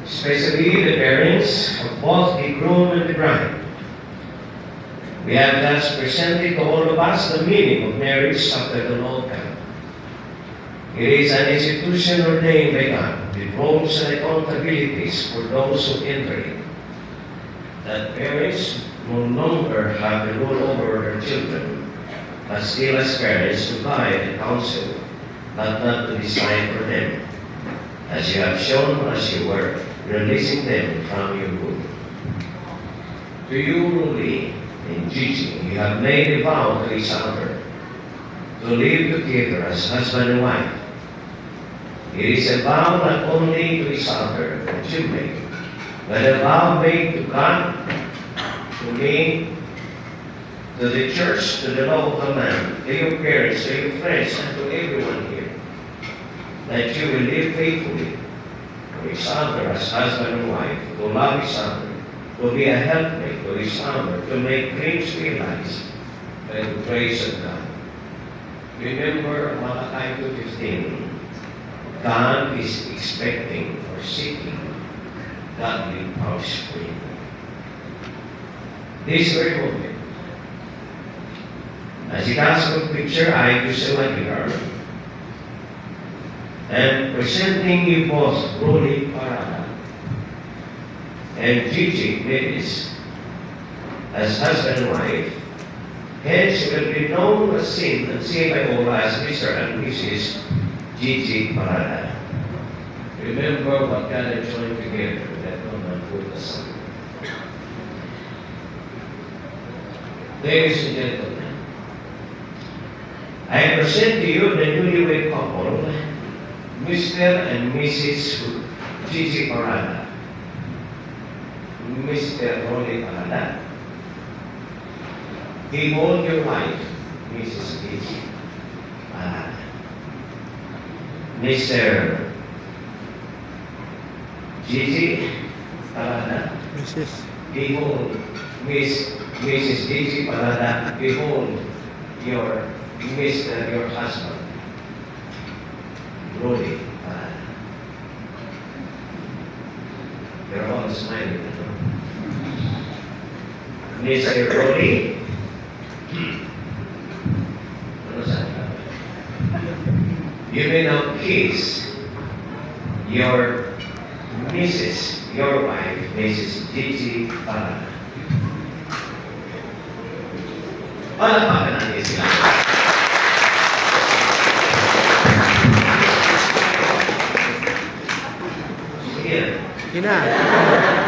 especially the parents of both the groom and the bride. We have thus presented to all of us the meaning of marriage after the law of God. It is an institution ordained by God with roles and accountabilities for those who enter it. That parents no longer have the rule over their children, but still as parents to guide and counsel, but not to decide for them, as you have shown as you were releasing them from your womb. To you, Rudy and Gigi, you have made a vow to each other to live together as husband and wife. It is a vow not only to each other that you make, but a vow made to God, to me, to the church, to the law of the land, to your parents, to your friends, and to everyone here, that you will live faithfully to each other as husband and wife, to love each other, to be a helpmate to each other, to make dreams realized by the grace of God. Remember Malachi 2:15. God is expecting or seeking godly offspring. This very moment, as it has a picture, I use a webinar and presenting you both Rolly Parada and Gigi Medes as husband and wife. Hence, will be known as seen and seen by all as Mr. and Mrs. Gigi Parada. Remember what God has joined together, let no man put asunder. Ladies and gentlemen, I present to you the newlywed couple, Mr. and Mrs. Gigi Parada. Mr. Rolly Parada. Behold your wife, Mrs. Gigi Parada. Mr. Gigi Parada. Behold, Mrs. Gigi Parada. Behold your Mr. your husband, Rolly Parada. They're all smiling. Mr. Rolly. You may now kiss your Mrs., your wife, Mrs. Gigi Parada. Palakpakan natin sila. Sige. Ina.